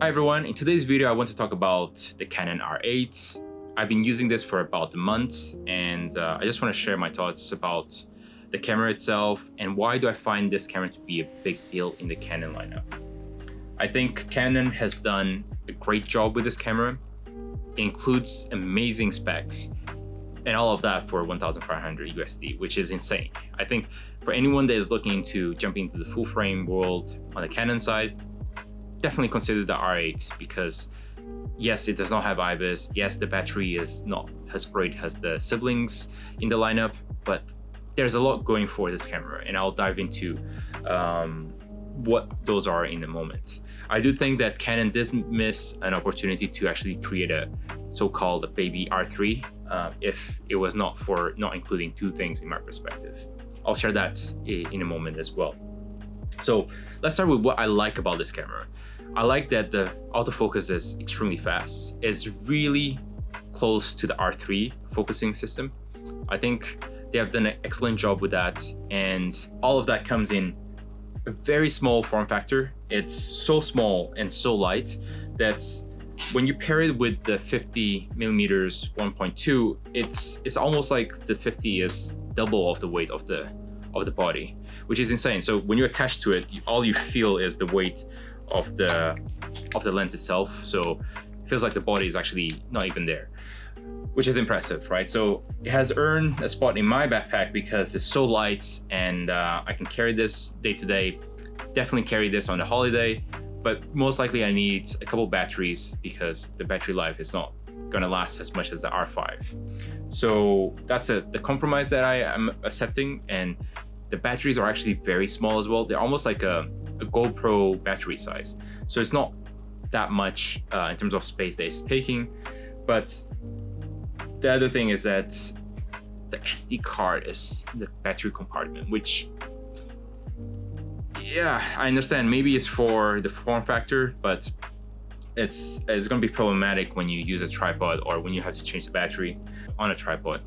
Hi everyone, in today's video I want to talk about the Canon R8. I've been using this for about a month and I just want to share my thoughts about the camera itself and why do I find this camera to be a big deal in the Canon lineup. I think Canon has done a great job with this camera. It includes amazing specs and all of that for 1,500 USD, which is insane. I think for anyone that is looking to jump into the full frame world on the Canon side, definitely consider the R8 because yes, it does not have IBIS. Yes, the battery is not as great as the siblings in the lineup, but there's a lot going for this camera and I'll dive into what those are in a moment. I do think that Canon did miss an opportunity to actually create a so-called baby R3 if it was not for not including two things in my perspective. I'll share that in a moment as well. So let's start with what I like about this camera. I like that the autofocus is extremely fast. It's really close to the R3 focusing system. I think they have done an excellent job with that, and all of that comes in a very small form factor. It's so small and so light that when you pair it with the 50 millimeters 1.2, it's almost like the 50 is double of the weight of the body, which is insane. So when you're attached to it, all you feel is the weight of the lens itself. So it feels like the body is actually not even there, which is impressive, right? So it has earned a spot in my backpack because it's so light and I can carry this day to day. Definitely carry this on the holiday, but most likely I need a couple batteries because the battery life is not gonna last as much as the R5. So that's the compromise that I am accepting, and the batteries are actually very small as well. They're almost like a GoPro battery size. So it's not that much in terms of space that it's taking. But the other thing is that the SD card is the battery compartment, which, yeah, I understand maybe it's for the form factor, but it's going to be problematic when you use a tripod or when you have to change the battery on a tripod.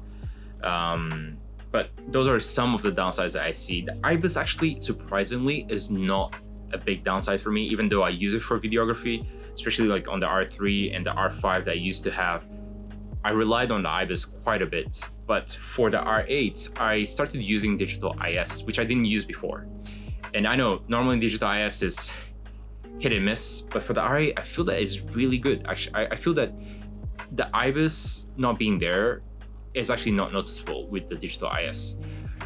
But those are some of the downsides that I see. The IBIS actually, surprisingly, is not a big downside for me, even though I use it for videography, especially like on the R3 and the R5 that I used to have. I relied on the IBIS quite a bit, but for the R8, I started using digital IS, which I didn't use before. And I know normally digital IS is hit and miss, but for the R8, I feel that it's really good. Actually, I feel that the IBIS not being there is actually not noticeable with the digital IS.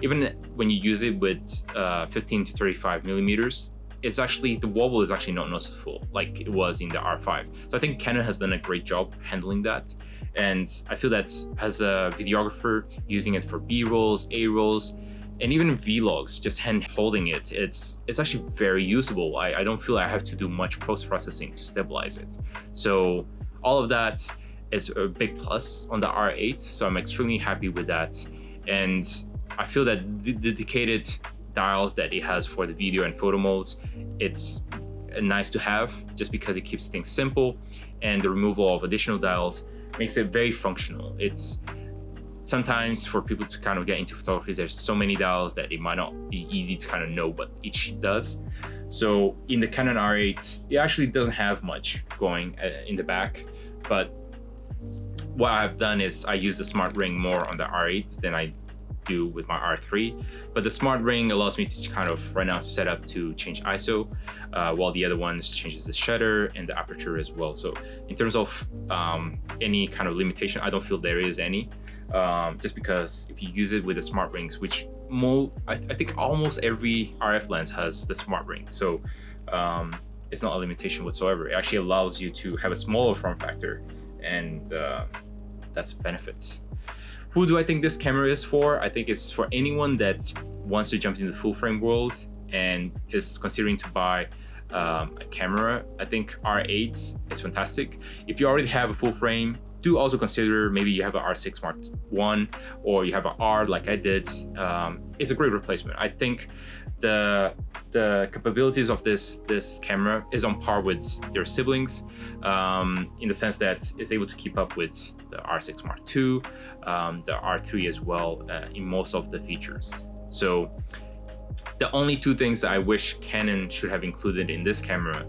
Even when you use it with 15 to 35 millimeters, it's actually, the wobble is actually not noticeable like it was in the R5. So I think Canon has done a great job handling that. And I feel that as a videographer, using it for B-rolls, A-rolls, and even vlogs, just hand holding it, it's actually very usable. I don't feel I have to do much post-processing to stabilize it. So all of that is a big plus on the R8. So I'm extremely happy with that. And I feel that the dedicated dials that it has for the video and photo modes, it's nice to have just because it keeps things simple, and the removal of additional dials makes it very functional. It's sometimes for people to kind of get into photography, there's so many dials that it might not be easy to kind of know what each does. So in the Canon R8, it actually doesn't have much going in the back, but what I've done is I use the smart ring more on the R8 than I do with my R3, but the smart ring allows me to kind of right now set up to change ISO, while the other ones changes the shutter and the aperture as well. So in terms of any kind of limitation, I don't feel there is any, just because if you use it with the smart rings, which I think almost every RF lens has the smart ring, so it's not a limitation whatsoever. It actually allows you to have a smaller form factor, and that's a benefit. Who do I think this camera is for? I think it's for anyone that wants to jump into the full frame world and is considering to buy a camera. I think R8 is fantastic. If you already have a full frame, do also consider maybe you have an R6 Mark I or you have an R like I did. It's a great replacement. I think the capabilities of this camera is on par with their siblings, in the sense that it's able to keep up with the R6 Mark II, the R3 as well, in most of the features. So the only two things that I wish Canon should have included in this camera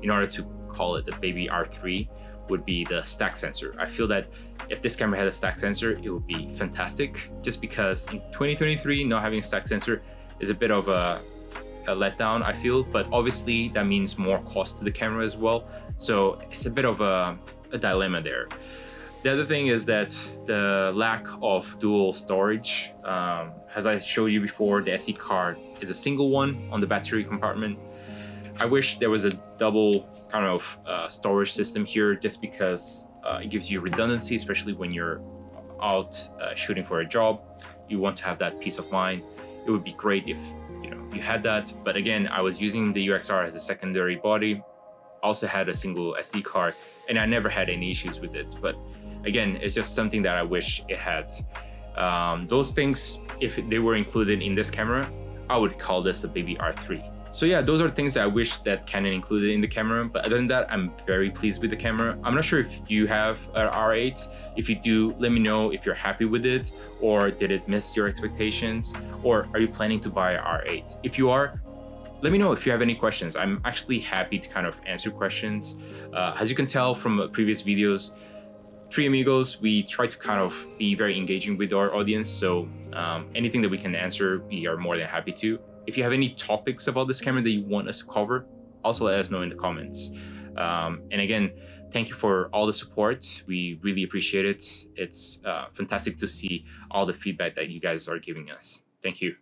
in order to call it the baby R3, would be the stack sensor. I feel that if this camera had a stack sensor, it would be fantastic, just because in 2023, not having a stack sensor is a bit of a letdown, I feel, but obviously that means more cost to the camera as well. So it's a bit of a dilemma there. The other thing is that the lack of dual storage, as I showed you before, the SD card is a single one on the battery compartment. I wish there was a double kind of storage system here, just because it gives you redundancy, especially when you're out shooting for a job. You want to have that peace of mind. It would be great if you had that, but again, I was using the EOS R as a secondary body. Also had a single SD card, and I never had any issues with it. But again, it's just something that I wish it had. Those things, if they were included in this camera, I would call this a baby R3. So yeah, those are things that I wish that Canon included in the camera. But other than that, I'm very pleased with the camera. I'm not sure if you have an R8. If you do, let me know if you're happy with it, or did it miss your expectations, or are you planning to buy an R8? If you are, let me know if you have any questions. I'm actually happy to kind of answer questions. As you can tell from previous videos, Three Amigos, we try to kind of be very engaging with our audience. So anything that we can answer, we are more than happy to. If you have any topics about this camera that you want us to cover, also let us know in the comments. And again, thank you for all the support. We really appreciate it. It's fantastic to see all the feedback that you guys are giving us. Thank you.